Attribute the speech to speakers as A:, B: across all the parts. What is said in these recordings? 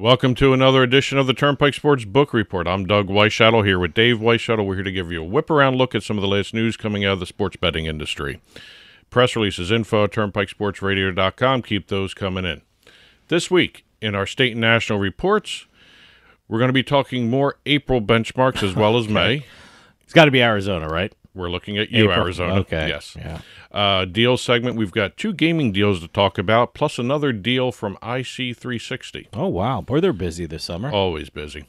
A: Welcome to another edition of the Turnpike Sports Book Report. I'm Doug Weischadle here with Dave Weischadle. We're here to give you a whip-around look at some of the latest news coming out of the sports betting industry. Press releases, info at turnpikesportsradio.com. Keep those coming in. This week, in our state and national reports, we're going to be talking more April benchmarks as well as May.
B: It's got to be Arizona, right?
A: We're looking at you,
B: April.
A: Arizona.
B: Okay.
A: Yes.
B: Yeah.
A: Deal segment, we've got two gaming deals to talk about, plus another deal from IC360.
B: Oh, wow. Boy, they're busy this summer.
A: Always busy.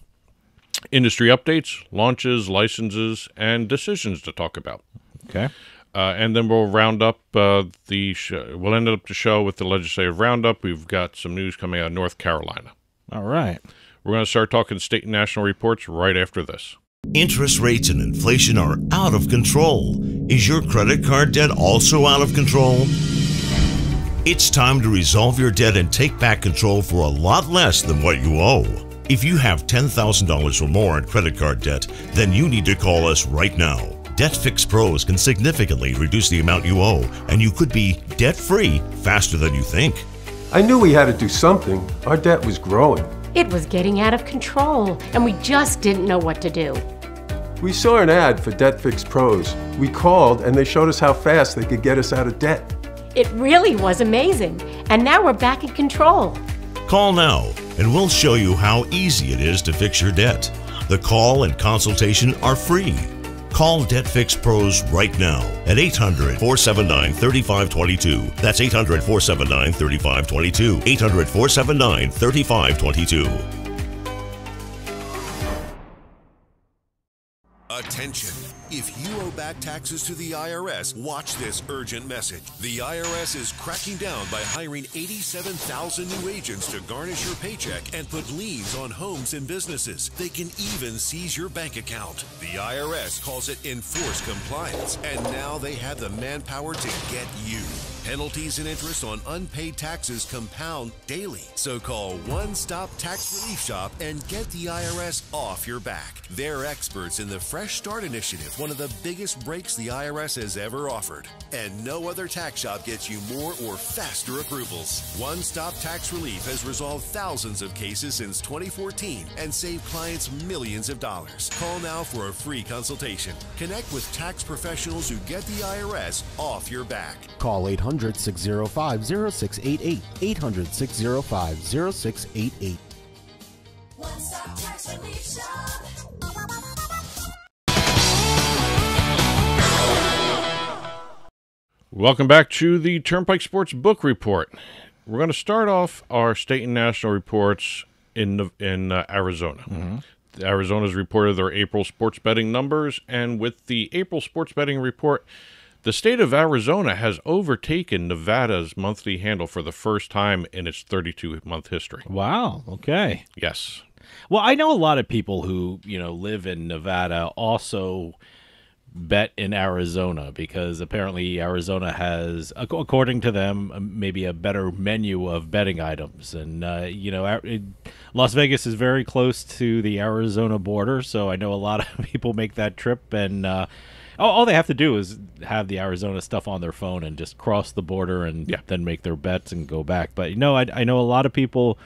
A: Industry updates, launches, licenses, and decisions to talk about.
B: Okay.
A: And then we'll round up the show. We'll end up the show with the legislative roundup. We've got some news coming out of North Carolina.
B: All right.
A: We're going to start talking state and national reports right after this.
C: Interest rates and inflation are out of control. Is your credit card debt also out of control? It's time to resolve your debt and take back control for a lot less than what you owe. If you have $10,000 or more in credit card debt, then you need to call us right now. Debt Fix Pros can significantly reduce the amount you owe, and you could be debt-free faster than you think.
D: I knew we had to do something. Our debt was growing.
E: It was getting out of control, and we just didn't know what to do.
D: We saw an ad for Debt Fix Pros. We called, and they showed us how fast they could get us out of debt.
E: It really was amazing, and now we're back in control.
C: Call now, and we'll show you how easy it is to fix your debt. The call and consultation are free. Call Debt Fix Pros right now at 800-479-3522. That's 800-479-3522. 800-479-3522.
F: Attention. If you owe back taxes to the IRS, watch this urgent message. The IRS is cracking down by hiring 87,000 new agents to garnish your paycheck and put liens on homes and businesses. They can even seize your bank account. The IRS calls it enforced compliance, and now they have the manpower to get you. Penalties and interest on unpaid taxes compound daily. So call One Stop Tax Relief Shop and get the IRS off your back. They're experts in the Fresh Start Initiative, one of the biggest breaks the IRS has ever offered. And no other tax shop gets you more or faster approvals. One Stop Tax Relief has resolved thousands of cases since 2014 and saved clients millions of dollars. Call now for a free consultation. Connect with tax professionals who get the IRS off your back.
G: Call 800-605-0688. 800-605-0688.
H: One Stop Tax Relief Shop.
A: Welcome back to the Turnpike Sports Book Report. We're going to start off our state and national reports in Arizona. Mm-hmm. Arizona's reported their April sports betting numbers, and with the April sports betting report, the state of Arizona has overtaken Nevada's monthly handle for the first time in its 32-month history.
B: Wow. Okay.
A: Yes.
B: Well, I know a lot of people who, live in Nevada also bet in Arizona because apparently Arizona has, according to them, maybe a better menu of betting items. And, Las Vegas is very close to the Arizona border, so I know a lot of people make that trip. And all they have to do is have the Arizona stuff on their phone and just cross the border and then make their bets and go back. But, I know a lot of people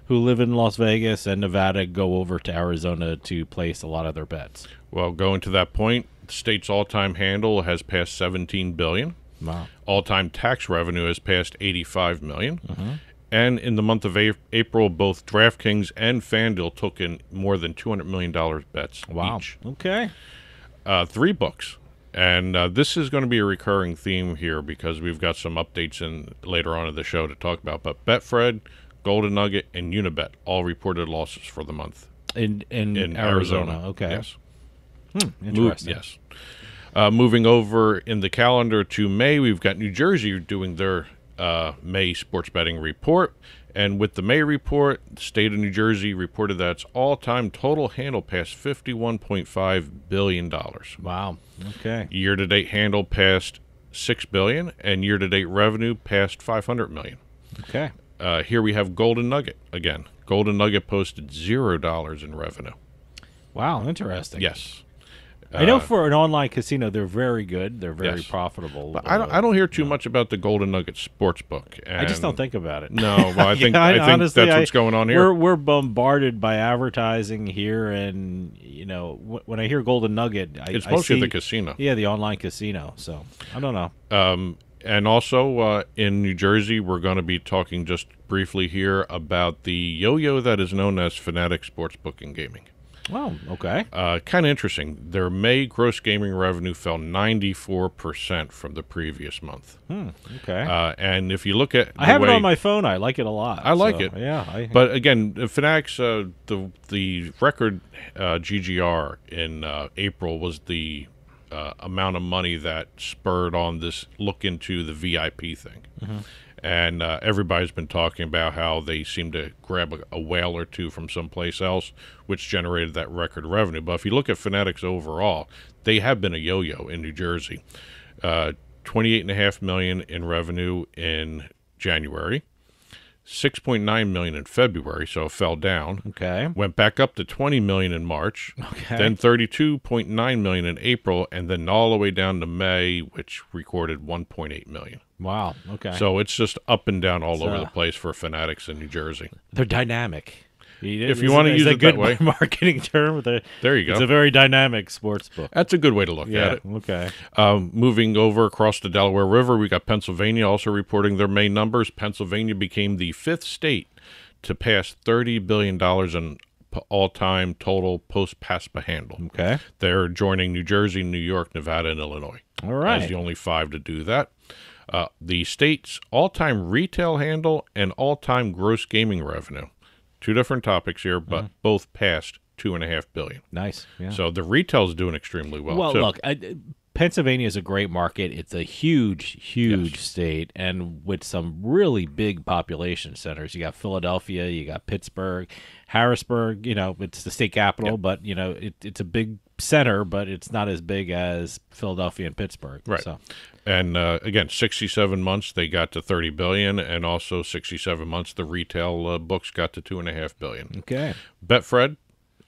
B: who live in Las Vegas and Nevada go over to Arizona to place a lot of their bets.
A: Well, going to that point, the state's all-time handle has passed $17 billion.
B: Wow. All-time
A: tax revenue has passed $85 million. Mm-hmm. And in the month of April, both DraftKings and FanDuel took in more than $200 million bets each.
B: Okay.
A: 3 books. And this is going to be a recurring theme here because we've got some updates later on in the show to talk about. But Betfred, Golden Nugget, and Unibet all reported losses for the month.
B: In Arizona. Okay.
A: Yes.
B: Interesting.
A: Yes. Moving over in the calendar to May, we've got New Jersey doing their May sports betting report. And with the May report, the state of New Jersey reported that its all-time total handle passed $51.5 billion.
B: Wow. Okay.
A: Year-to-date handle passed $6 billion, and year-to-date revenue passed $500 million.
B: Okay.
A: Here we have Golden Nugget again. Golden Nugget posted $0 in revenue.
B: Wow, interesting.
A: Yes.
B: I know for an online casino, they're very good. They're very
A: Yes.
B: profitable.
A: But I don't hear too much about the Golden Nugget Sportsbook.
B: I just don't think about it.
A: No, well, I think
B: honestly,
A: that's what's going on here.
B: We're bombarded by advertising here, and when I hear Golden Nugget,
A: It's
B: I
A: mostly
B: see,
A: the casino.
B: Yeah, the online casino. So I don't know.
A: And also in New Jersey, we're going to be talking just briefly here about the yo-yo that is known as Fanatic Sportsbook and Gaming.
B: Oh, okay.
A: Kind of interesting. Their May gross gaming revenue fell 94% from the previous month.
B: Okay.
A: And if you look at
B: I have it on my phone. I like it a lot.
A: I like
B: so,
A: it.
B: Yeah.
A: But again, Fanatics, the record GGR in April was the amount of money that spurred on this look into the VIP thing. And everybody's been talking about how they seem to grab a whale or two from someplace else, which generated that record revenue. But if you look at Fanatics overall, they have been a yo-yo in New Jersey. $28.5 million in revenue in January, $6.9 million in February, so it fell down.
B: Okay.
A: Went back up to $20 million in March.
B: Okay.
A: Then $32.9 million in April, and then all the way down to May, which recorded $1.8 million.
B: Wow. Okay.
A: So it's just up and down all over the place for Fanatics in New Jersey.
B: They're dynamic.
A: If you want to use it that way.
B: Marketing term.
A: There you go.
B: It's a very dynamic sports book.
A: That's a good way to look at it.
B: Okay.
A: Moving over across the Delaware River, we got Pennsylvania also reporting their May numbers. Pennsylvania became the 5th state to pass $30 billion in all-time total post-PASPA handle.
B: Okay.
A: They're joining New Jersey, New York, Nevada, and Illinois.
B: All right.
A: As the only 5 to do that. The state's all-time retail handle and all-time gross gaming revenue. 2 different topics here, but both passed $2.5 billion.
B: Nice. Yeah.
A: So the retail's doing extremely well.
B: Well,
A: too.
B: look, Pennsylvania is a great market. It's a huge state, and with some really big population centers. You got Philadelphia, you got Pittsburgh, Harrisburg. It's the state capital, but it's a big center, but it's not as big as Philadelphia and Pittsburgh.
A: Right.
B: So.
A: And again, 67 months they got to $30 billion, and also 67 months the retail books got to $2.5 billion.
B: Okay.
A: Betfred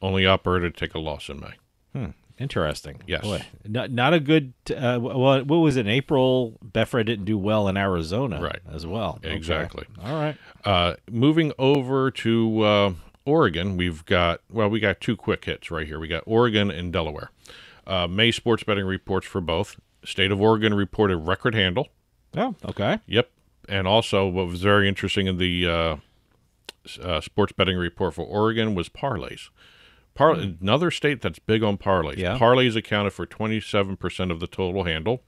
A: only operated to take a loss in May.
B: Interesting.
A: Yes.
B: Boy, not a good. What was it? In April, Betfred didn't do well in Arizona,
A: Right.
B: As well.
A: Exactly.
B: Okay. All right.
A: Moving over to Oregon, we got 2 quick hits right here. We got Oregon and Delaware. May sports betting reports for both. State of Oregon reported record handle.
B: Oh, okay.
A: Yep. And also what was very interesting in the sports betting report for Oregon was parlays. Another state that's big on parlays.
B: Yeah.
A: Parlays accounted for 27% of the total handle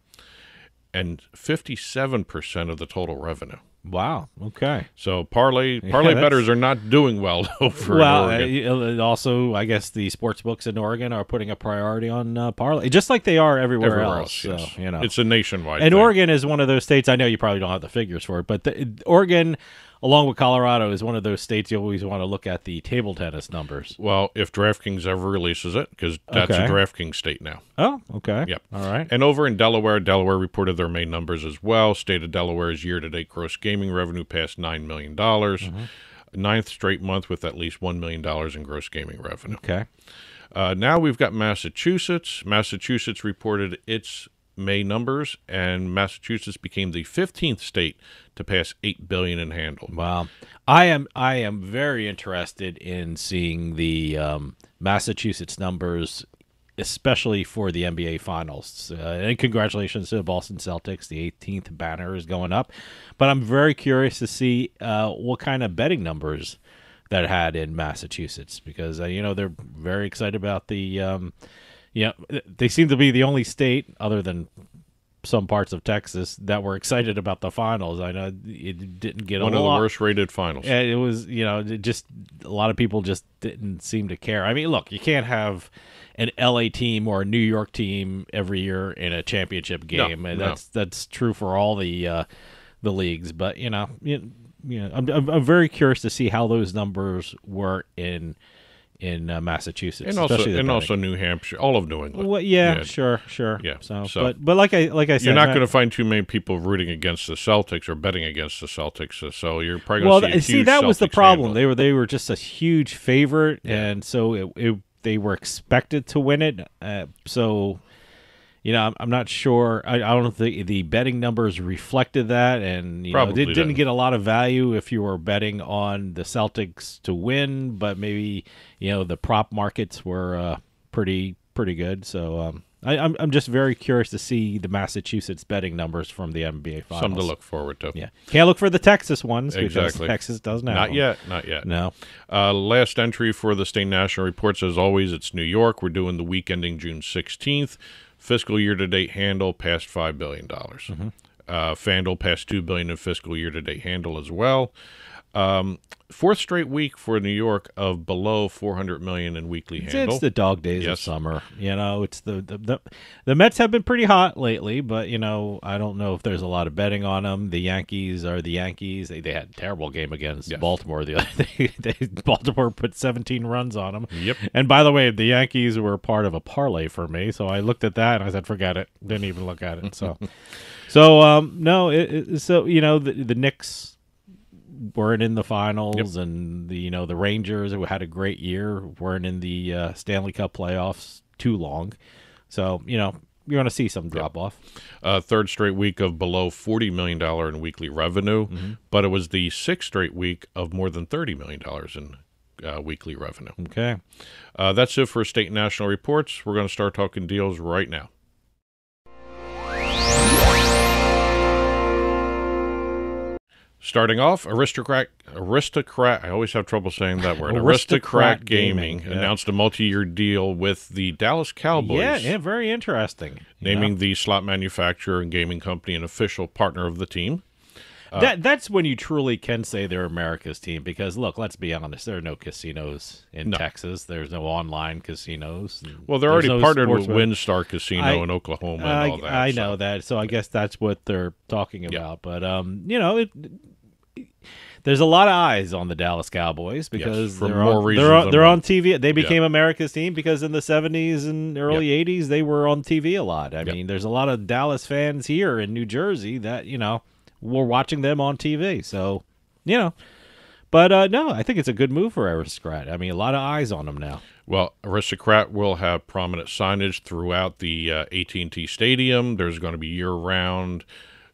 A: and 57% of the total revenue.
B: Wow. Okay.
A: So parlay bettors are not doing well over in Oregon.
B: Also, I guess the sports books in Oregon are putting a priority on parlay, just like they are everywhere else.
A: Yes.
B: So,
A: It's a nationwide
B: and
A: thing.
B: Oregon is one of those states. I know you probably don't have the figures for it, but Oregon, along with Colorado, is one of those states you always want to look at the table tennis numbers.
A: Well, if DraftKings ever releases it, because that's
B: Okay.
A: a DraftKings state now.
B: Oh, okay.
A: Yep.
B: All right.
A: And over in Delaware reported their May numbers as well. State of Delaware's year-to-date gross gaming revenue passed $9 million. 9th straight month with at least $1 million in gross gaming revenue.
B: Okay.
A: Now we've got Massachusetts. Massachusetts reported its May numbers, and Massachusetts became the 15th state to pass $8 billion in handle.
B: Wow. I am very interested in seeing the Massachusetts numbers, especially for the NBA Finals. And congratulations to the Boston Celtics. The 18th banner is going up. But I'm very curious to see what kind of betting numbers that had in Massachusetts, because, they're very excited about the they seem to be the only state, other than some parts of Texas, that were excited about the finals. I know it didn't get
A: one of the worst rated finals.
B: And it was, just a lot of people just didn't seem to care. I mean, look, you can't have an LA team or a New York team every year in a championship game, and that's true for all the leagues. But I'm very curious to see how those numbers were in Massachusetts,
A: and also New Hampshire, all of New England.
B: Well, yeah, sure.
A: Yeah.
B: So, but like I said,
A: you're not going to find too many people rooting against the Celtics or betting against the Celtics. So you're probably going to see a huge
B: that was the
A: Celtics
B: problem.
A: handle.
B: They were just a huge favorite, and so they were expected to win it. So, I'm not sure. I don't know if the betting numbers reflected that, and didn't get a lot of value if you were betting on the Celtics to win, but maybe the prop markets were pretty good. So I'm just very curious to see the Massachusetts betting numbers from the NBA Finals.
A: Something to look forward to.
B: Yeah, can't look for the Texas ones because
A: Exactly.
B: Texas doesn't have
A: Not
B: them.
A: yet.
B: No.
A: Last entry for the State National Reports, as always, it's New York. We're doing the week ending June 16th. Fiscal year-to-date handle past $5 billion. FanDuel past $2 billion in fiscal year-to-date handle as well. Fourth straight week for New York of below $400 million in weekly handle.
B: It's the dog days of
A: Yes.
B: summer. It's the Mets have been pretty hot lately, but I don't know if there's a lot of betting on them. The Yankees are the Yankees. They had a terrible game against Baltimore the other day. Baltimore put 17 runs on them.
A: Yep.
B: And by the way, the Yankees were part of a parlay for me, so I looked at that and I said, forget it. Didn't even look at it. So, the Knicks weren't in the finals, and the Rangers, who had a great year, weren't in the Stanley Cup playoffs too long. So you're going to see some drop off.
A: Third straight week of below $40 million in weekly revenue, but it was the sixth straight week of more than $30 million in weekly revenue.
B: Okay.
A: That's it for State and National Reports. We're going to start talking deals right now. Starting off, Aristocrat. I always have trouble saying that word. Aristocrat Gaming announced a multi-year deal with the Dallas Cowboys.
B: Yeah, very interesting.
A: Naming the slot manufacturer and gaming company an official partner of the team.
B: That's when you truly can say they're America's team, because look, let's be honest, there are no casinos in Texas. There's no online casinos.
A: Well, they're already partnered with
B: sports
A: WinStar Casino in Oklahoma and all that.
B: I know that, so I guess that's what they're talking about. But there's a lot of eyes on the Dallas Cowboys because
A: for
B: they're
A: more
B: on,
A: reasons
B: they're,
A: than
B: they're
A: one.
B: on TV. They became America's team because in the 70s and early 80s they were on TV a lot. I mean, there's a lot of Dallas fans here in New Jersey that we're watching them on TV. So, but no, I think it's a good move for Aristocrat. I mean, a lot of eyes on them now.
A: Well, Aristocrat will have prominent signage throughout the AT&T Stadium. There's going to be year-round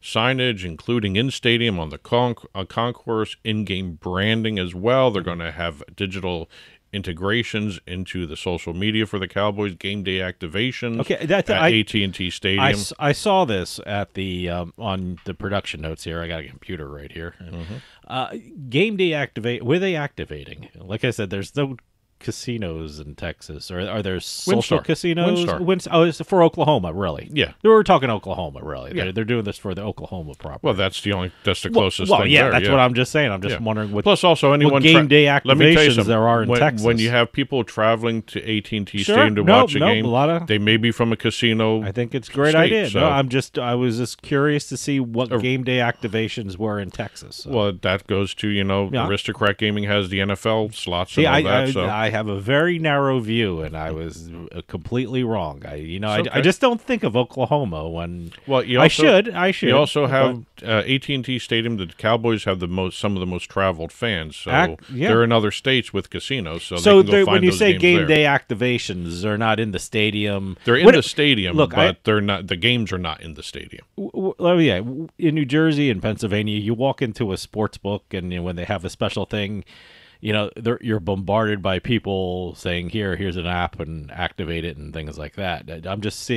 A: signage, including in-stadium on the concourse, in-game branding as well. They're going to have digital integrations into the social media for the Cowboys, game day activations at AT&T Stadium.
B: I saw this at the on the production notes here. I got a computer right here. Game day activate. Where are they activating? Like I said, there's no casinos in Texas, or are there social casinos?
A: WinStar.
B: It's for Oklahoma, really?
A: Yeah,
B: we're talking Oklahoma, really.
A: Yeah.
B: They're doing this for the Oklahoma property.
A: Well, that's the closest
B: well,
A: thing.
B: Yeah,
A: there,
B: that's what I'm just saying. I'm just wondering what.
A: Plus, also anyone
B: what game day activations
A: let me tell you something.
B: there are in Texas.
A: When you have people traveling to AT&T Stadium to watch a game, they may be from a casino.
B: I think it's a great idea. So. I was just curious to see what game day activations were in Texas. So.
A: Well, that goes to Aristocrat Gaming has the NFL slots and all that.
B: I have a very narrow view, and I was completely wrong. I just don't think of Oklahoma when.
A: Well,
B: I should.
A: You also have AT&T Stadium. The Cowboys have some of the most traveled fans. So they're in other states with casinos. So they can go find
B: when you
A: those
B: say
A: games
B: game
A: there.
B: day activations, they're not in the stadium.
A: They're in the stadium,
B: look,
A: but they're not. The games are not in the stadium.
B: In New Jersey and Pennsylvania, you walk into a sports book, and when they have a special thing, you're bombarded by people saying, here's an app and activate it and things like that. I'm just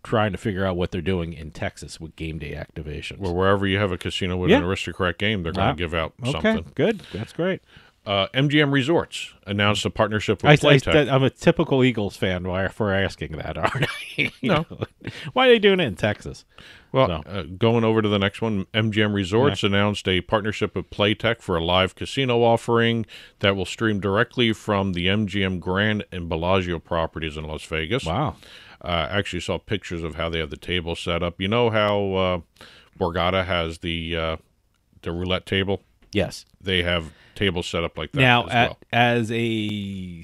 B: trying to figure out what they're doing in Texas with game day activations.
A: Well, wherever you have a casino with an Aristocrat game, they're going to give out something.
B: Okay, good. That's great.
A: MGM Resorts announced a partnership with Playtech.
B: I'm a typical Eagles fan for asking that, aren't I?
A: No.
B: Why are they doing it in Texas?
A: Well, going over to the next one, MGM Resorts announced a partnership with Playtech for a live casino offering that will stream directly from the MGM Grand and Bellagio properties in Las Vegas.
B: Wow.
A: I actually saw pictures of how they have the table set up. You know how Borgata has the roulette table?
B: Yes.
A: They have tables set up like that
B: now,
A: as well.
B: As a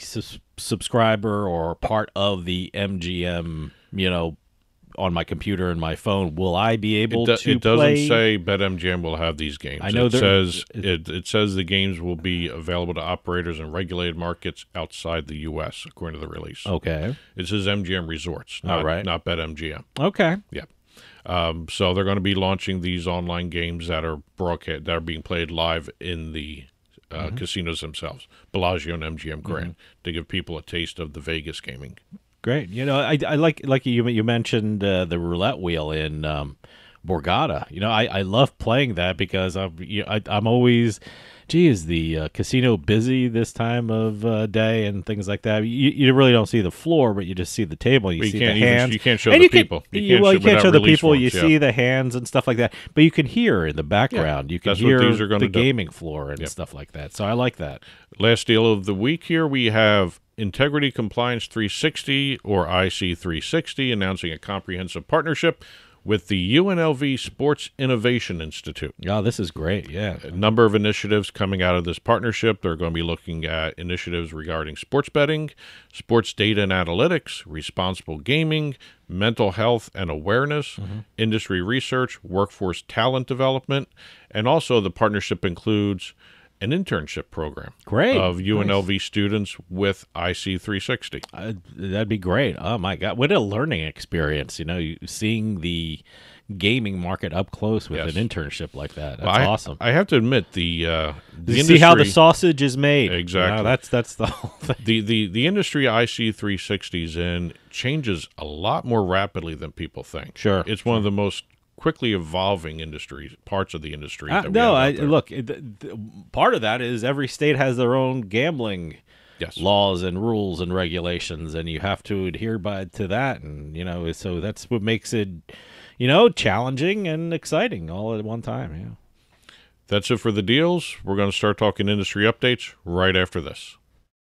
B: subscriber or part of the MGM, on my computer and my phone. Will I be able to
A: It doesn't
B: play?
A: say BetMGM will have these games.
B: I know
A: it says the games will be available to operators in regulated markets outside the U.S. according to the release.
B: Okay.
A: It says MGM Resorts,
B: All right.
A: not BetMGM.
B: Okay.
A: Yeah. So they're going to be launching these online games that are being played live in the casinos themselves, Bellagio and MGM Grand, to give people a taste of the Vegas gaming.
B: Great. You know, I like you mentioned the roulette wheel in Borgata. You know, I love playing that because I'm always, is the casino busy this time of day and things like that. You really don't see the floor, but you just see the table. You see the hands.
A: You can't show the people.
B: You can't show the people. You see the hands and stuff like that. But you can hear in the background. You can hear the gaming floor and stuff like that. So I like that.
A: Last deal of the week here, we have Integrity Compliance 360, or IC 360, announcing a comprehensive partnership with the UNLV Sports Innovation Institute.
B: Yeah, this is great. Yeah.
A: A number of initiatives coming out of this partnership. They're going to be looking at initiatives regarding sports betting, sports data and analytics, responsible gaming, mental health and awareness, industry research, workforce talent development, and also the partnership includes an internship program of UNLV students with IC 360.
B: That'd be great. Oh my God, what a learning experience! You know, seeing the gaming market up close with an internship like that. That's awesome.
A: I have to admit the
B: industry, see how the sausage is made.
A: Exactly.
B: You know, that's the whole thing.
A: The industry IC 360s in changes a lot more rapidly than people think.
B: Sure,
A: it's one of the most quickly evolving parts of the industry.
B: Look, part of that is every state has their own gambling laws and rules and regulations, and you have to adhere to that. And, you know, so that's what makes it, you know, challenging and exciting all at one time. Yeah.
A: That's it for the deals. We're going to start talking industry updates right after this.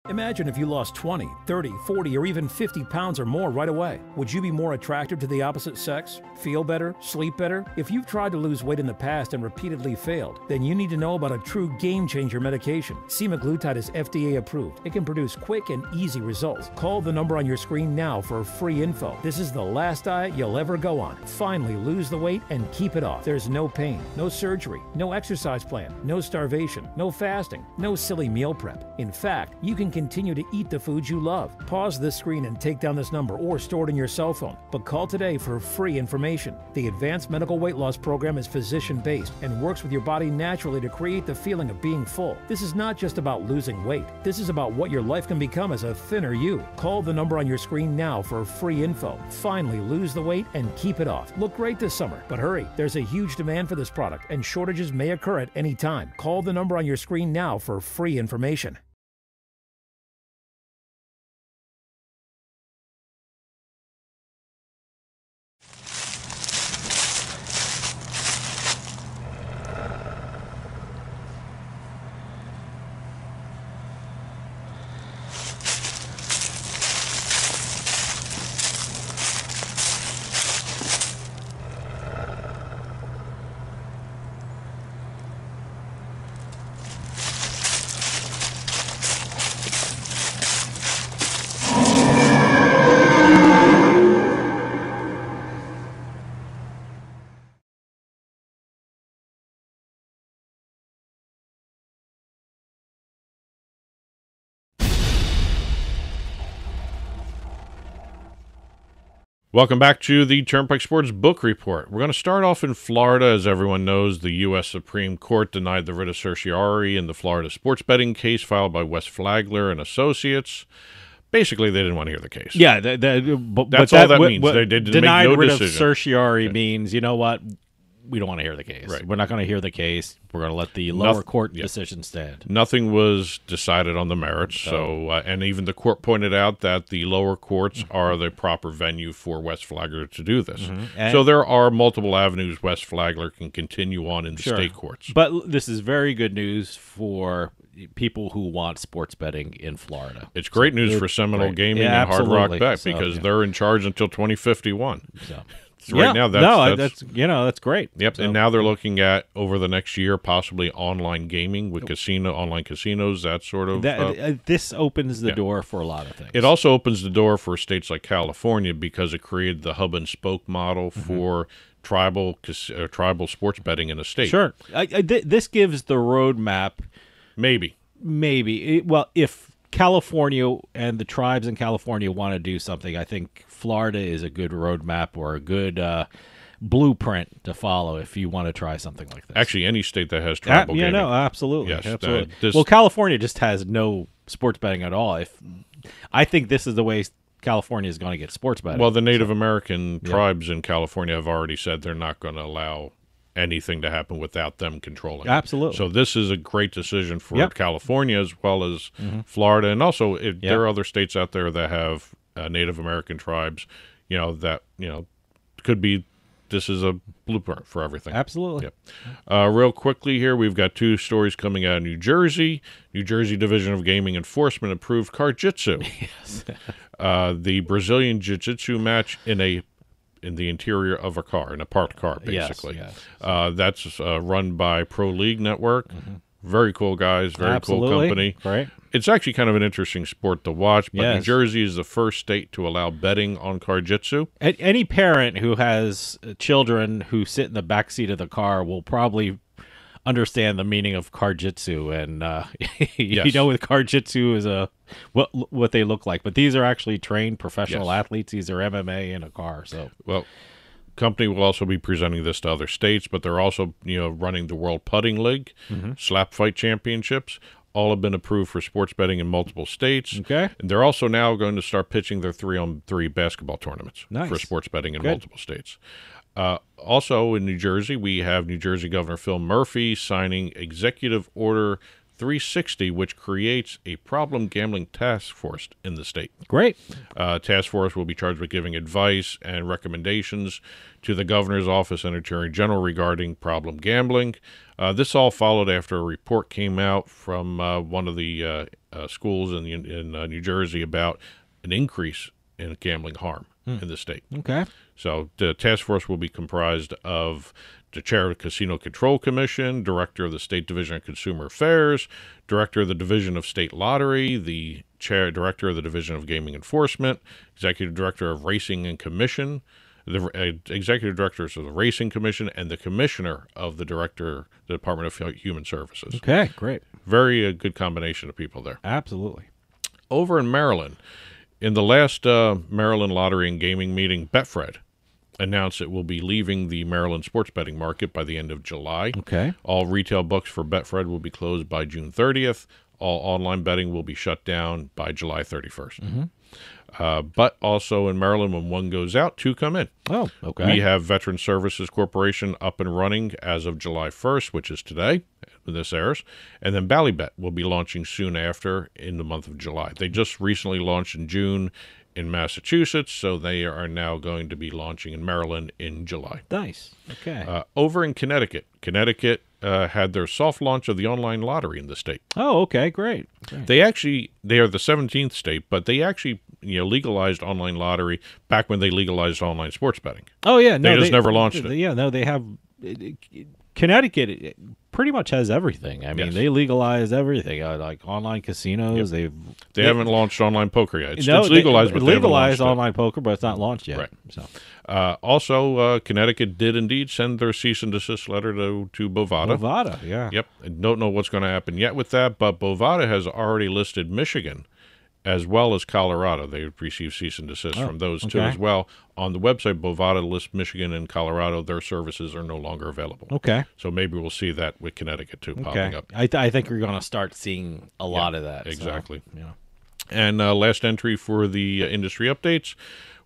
G: Imagine if you lost 20, 30, 40, or even 50 pounds or more right away. Would you be more attractive to the opposite sex? Feel better? Sleep better? If you've tried to lose weight in the past and repeatedly failed, then you need to know about a true game-changer medication. Semaglutide is FDA approved. It can produce quick and easy results. Call the number on your screen now for free info. This is the last diet you'll ever go on. Finally lose the weight and keep it off. There's no pain, no surgery, no exercise plan, no starvation, no fasting, no silly meal prep. In fact, you can continue to eat the foods you love. Pause this screen and take down this number or store it in your cell phone. But call today for free information. The Advanced Medical Weight Loss Program is physician-based and works with your body naturally to create the feeling of being full. This is not just about losing weight. This is about what your life can become as a thinner you. Call the number on your screen now for free info. Finally lose the weight and keep it off. Look great this summer, but hurry. There's a huge demand for this product and shortages may occur at any time. Call the number on your screen now for free information.
A: Welcome back to the Turnpike Sports Book Report. We're going to start off in Florida. As everyone knows, the U.S. Supreme Court denied the writ of certiorari in the Florida sports betting case filed by Wes Flagler and Associates. Basically, they didn't want to hear the case.
B: Yeah,
A: that's all that means. They didn't
B: denied
A: make no
B: writ
A: decision.
B: of certiorari means, you know what? We don't want to hear the case.
A: Right.
B: We're not going to hear the case. We're going to let the lower court decision stand.
A: Nothing was decided on the merits. So, and even the court pointed out that the lower courts are the proper venue for Wes Flagler to do this. So there are multiple avenues Wes Flagler can continue on in the state courts.
B: But this is very good news for people who want sports betting in Florida.
A: It's great news for Seminole Gaming and Hard Rock Bet because they're in charge until 2051. right now, that's
B: that's great.
A: Yep,
B: So,
A: and now they're looking at over the next year possibly online gaming with online casinos, that sort of.
B: This opens the door for a lot of things.
A: It also opens the door for states like California because it created the hub and spoke model for tribal sports betting in a state.
B: Sure, this gives the roadmap.
A: Maybe.
B: Well, if California and the tribes in California want to do something, I think Florida is a good roadmap or a good blueprint to follow if you want to try something like this.
A: Actually, any state that has tribal gaming.
B: No, absolutely.
A: Yes,
B: absolutely. Well, California just has no sports betting at all. I think this is the way California is going to get sports betting.
A: Well, the Native American tribes in California have already said they're not going to allow anything to happen without them controlling it.
B: Absolutely.
A: So this is a great decision for California as well as Florida, and also there are other states out there that have Native American tribes. Could be. This is a blueprint for everything.
B: Absolutely.
A: Yep. Real quickly here, we've got two stories coming out of New Jersey. New Jersey Division of Gaming Enforcement approved Jiu-Jitsu.
B: Yes.
A: The Brazilian Jiu-Jitsu match in the interior of a car, in a parked car, basically.
B: Yes.
A: That's run by Pro League Network. Very cool guys, very cool company.
B: Right.
A: It's actually kind of an interesting sport to watch, but
B: Yes.
A: New Jersey is the first state to allow betting on Jiu-Jitsu.
B: Any parent who has children who sit in the back seat of the car will probably understand the meaning of Jiu-Jitsu, and
A: Yes.
B: with Jiu-Jitsu is what they look like. But these are actually trained professional athletes. These are MMA in a car. So
A: Company will also be presenting this to other states, but they're also running the World Putting League, Slap Fight Championships. All have been approved for sports betting in multiple states.
B: Okay.
A: And they're also now going to start pitching their 3-on-3 basketball tournaments for sports betting in multiple states. Also in New Jersey, we have New Jersey Governor Phil Murphy signing Executive Order 360, which creates a problem gambling task force in the state.
B: great.
A: Task force will be charged with giving advice and recommendations to the governor's office and attorney general regarding problem gambling. This all followed after a report came out from one of the schools in New Jersey about an increase in gambling harm in the state.
B: Okay.
A: So the task force will be comprised of the chair of the Casino Control Commission, director of the State Division of Consumer Affairs, director of the Division of State Lottery, the director of the Division of Gaming Enforcement, executive director of Racing and Commission, the executive directors of the Racing Commission, and the commissioner of the Department of Human Services.
B: Okay, great.
A: Very good combination of people there.
B: Absolutely.
A: Over in Maryland, in the last Maryland Lottery and Gaming meeting, Betfred announced it will be leaving the Maryland sports betting market by the end of July.
B: Okay.
A: All retail books for Betfred will be closed by June 30th. All online betting will be shut down by July 31st. But also in Maryland, when one goes out, two come in.
B: Oh, okay.
A: We have Veteran Services Corporation up and running as of July 1st, which is today, when this airs. And then Ballybet will be launching soon after in the month of July. They just recently launched in June in Massachusetts, so they are now going to be launching in Maryland in July.
B: Nice. Okay.
A: Over in Connecticut had their soft launch of the online lottery in the state.
B: Oh, okay, great.
A: They are the 17th state, but they actually legalized online lottery back when they legalized online sports betting.
B: Oh, yeah. No,
A: they just never launched it.
B: Yeah, no, they have. Connecticut pretty much has everything. I mean, they legalized everything, like online casinos.
A: They haven't launched online poker yet. It's legalized, but they haven't
B: legalized
A: launched
B: online poker, but it's not launched yet.
A: Right.
B: So.
A: Also, Connecticut did indeed send their cease and desist letter to Bovada.
B: Bovada, yeah.
A: Yep. I don't know what's going to happen yet with that, but Bovada has already listed Michigan as well as Colorado. They received cease and desist from those two as well. On the website, Bovada lists Michigan and Colorado. Their services are no longer available.
B: Okay.
A: So maybe we'll see that with Connecticut too popping up.
B: I think we're going to start seeing a lot of that.
A: Exactly.
B: So, yeah.
A: And last entry for the industry updates,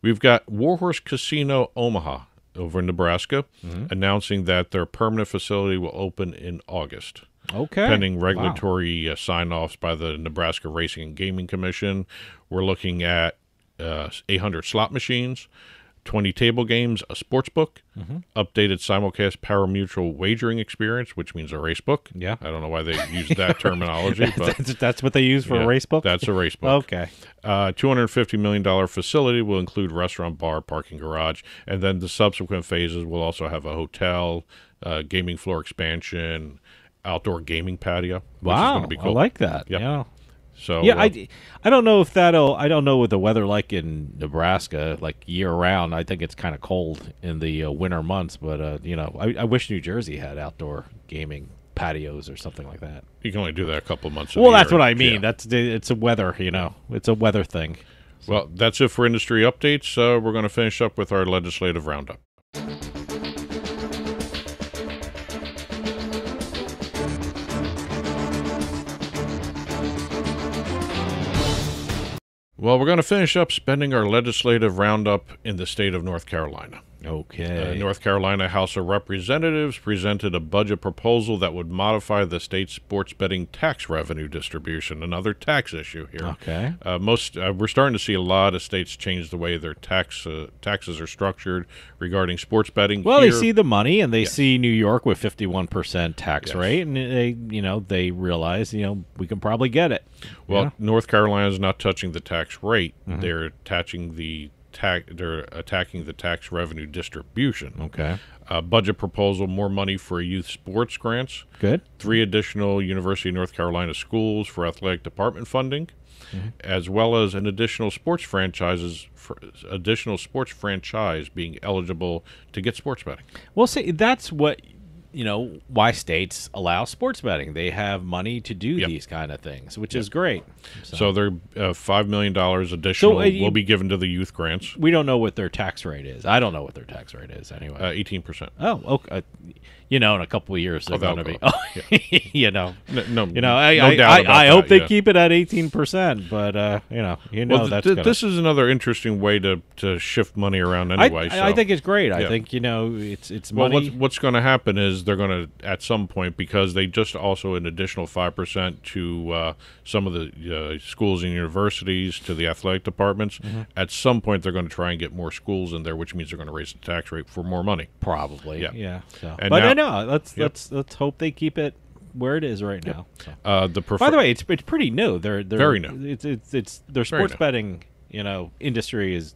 A: we've got Warhorse Casino Omaha over in Nebraska announcing that their permanent facility will open in August.
B: Okay.
A: Pending regulatory sign-offs by the Nebraska Racing and Gaming Commission. We're looking at 800 slot machines, 20 table games, a sports book, updated simulcast pari-mutuel wagering experience, which means a race book.
B: Yeah.
A: I don't know why they use that terminology, but
B: that's what they use for a race book?
A: That's a race book.
B: Okay.
A: $250 million facility will include restaurant, bar, parking, garage, and then the subsequent phases will also have a hotel, gaming floor expansion, outdoor gaming patio. Which is going to be cool.
B: I like that.
A: Yep.
B: Yeah.
A: So
B: yeah, I don't know if I don't know what the weather like in Nebraska, like year round. I think it's kind of cold in the winter months, but I wish New Jersey had outdoor gaming patios or something like that.
A: You can only do that a couple of months.
B: Well, that's
A: year.
B: what I mean.
A: Yeah.
B: It's a weather, it's a weather thing. So.
A: Well, that's it for industry updates. We're going to finish up with our legislative roundup. Well, we're going to finish up spending our legislative roundup in the state of North Carolina.
B: Okay.
A: North Carolina House of Representatives presented a budget proposal that would modify the state's sports betting tax revenue distribution, another tax issue here.
B: Okay.
A: We're starting to see a lot of states change the way their taxes are structured regarding sports betting.
B: Well,
A: here,
B: they see the money, and they see New York with 51% tax rate, and they realize we can probably get it.
A: Well, North Carolina is not touching the tax rate; they're attaching the they're attacking the tax revenue distribution.
B: Okay.
A: Budget proposal: more money for youth sports grants.
B: Good.
A: 3 additional University of North Carolina schools for athletic department funding, as well as an additional sports franchise being eligible to get sports betting.
B: Well, see, that's what why states allow sports betting. They have money to do these kind of things, which is great.
A: So they're $5 million additional will be given to the youth grants.
B: We don't know what their tax rate is. I don't know what their tax rate is anyway.
A: 18%.
B: Oh, okay. In a couple of years they're going to be.
A: No doubt about
B: I hope
A: that,
B: they keep it at 18%. But that's
A: this is another interesting way to shift money around anyway.
B: I think it's great. I think it's money.
A: What's going to happen is they're going to at some point, because they just also an additional 5% to some of the schools and universities, to the athletic departments. At some point they're going to try and get more schools in there, which means they're going to raise the tax rate for more money.
B: Probably. Yeah. So.
A: And
B: let's hope they keep it where it is right now. So.
A: By
B: the way, it's pretty new. They're
A: very new.
B: It's their sports betting industry is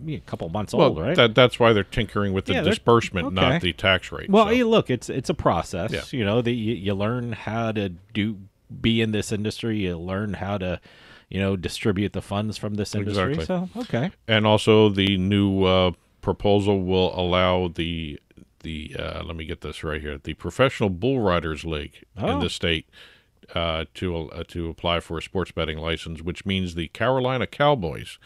B: a couple months old, right?
A: That's why they're tinkering with the disbursement, not the tax rate.
B: Well, look, it's a process. Yeah. You learn how to be in this industry. You learn how to distribute the funds from this industry.
A: Exactly.
B: So okay.
A: And also the new proposal will allow the let me get this right here, the Professional Bull Riders League in the state to apply for a sports betting license, which means the Carolina Cowboys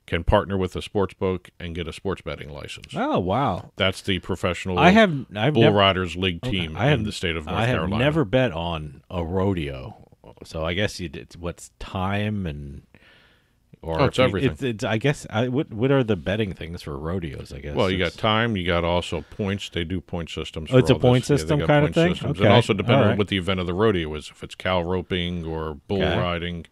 A: can partner with a sports book and get a sports betting license.
B: Oh, wow.
A: That's the Professional
B: Bull
A: Riders League team in the state of North Carolina.
B: I have never bet on a rodeo, so I guess what's time and...
A: it's everything.
B: It's I guess. What are the betting things for rodeos? I guess.
A: Well, you got time. You got also points. They do point systems.
B: Oh, it's a point system kind of thing.
A: Okay. And also depending on what the event of the rodeo is. If it's cow roping or bull riding,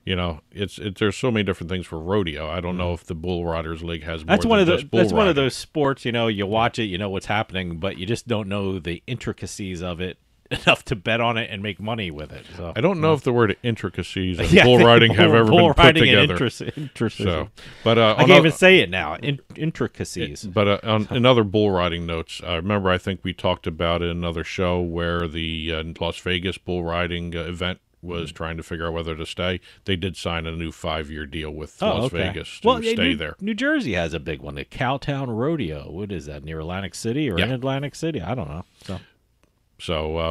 A: there's so many different things for rodeo. I don't know if the Bull Riders League has more than just bull
B: That's one
A: riding.
B: of those sports. You watch it, you know what's happening, but you just don't know the intricacies of it enough to bet on it and make money with it. So
A: I don't know if the word intricacies and bull riding have ever been put together. So, but
B: I can't even say it now. Intricacies.
A: But in other bull riding notes, remember I think we talked about in another show where the Las Vegas bull riding event was trying to figure out whether to stay. They did sign a new 5-year deal with Las Vegas to stay there.
B: New Jersey has a big one, the Cowtown Rodeo. What is that, near Atlantic City or in Atlantic City? I don't know.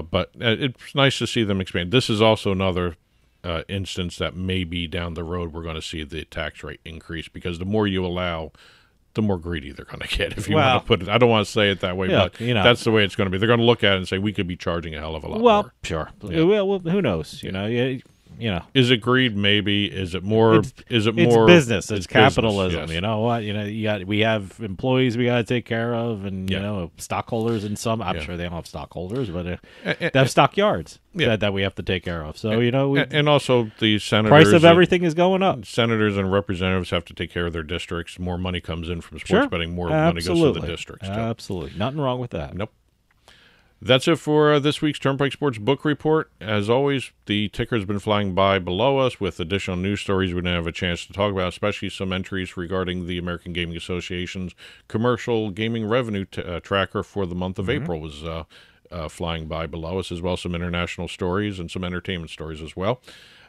A: But it's nice to see them expand. This is also another instance that maybe down the road we're going to see the tax rate increase, because the more you allow, the more greedy they're going to get. If you want to put it, I don't want to say it that way, but that's the way it's going to be. They're going to look at it and say we could be charging a hell of a lot more.
B: Sure. Yeah. Well, who knows?
A: Is it greed? Maybe. Is it more? Is it
B: It's
A: more
B: business? It's capitalism.
A: business, yes.
B: You know what? We have employees we got to take care of, and stockholders. And some, I'm sure they don't have stockholders, but they have stockyards that we have to take care of. So
A: and also the senators.
B: Price of everything is going up.
A: Senators and representatives have to take care of their districts. More money comes in from sports betting. More money goes to the districts.
B: Absolutely, nothing wrong with that.
A: Nope. That's it for this week's Turnpike Sports Book Report. As always, the ticker's been flying by below us with additional news stories we didn't have a chance to talk about, especially some entries regarding the American Gaming Association's commercial gaming revenue tracker for the month of April was flying by below us, as well as some international stories and some entertainment stories as well.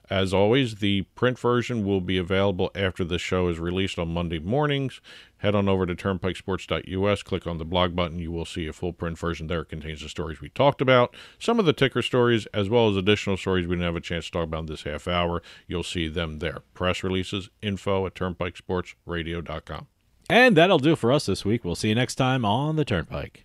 A: As always, the print version will be available after the show is released on Monday mornings. Head on over to turnpikesports.us, click on the blog button. You will see a full print version there. It contains the stories we talked about, some of the ticker stories, as well as additional stories we didn't have a chance to talk about in this half hour. You'll see them there. Press releases, info at turnpikesportsradio.com.
B: And that'll do for us this week. We'll see you next time on the Turnpike.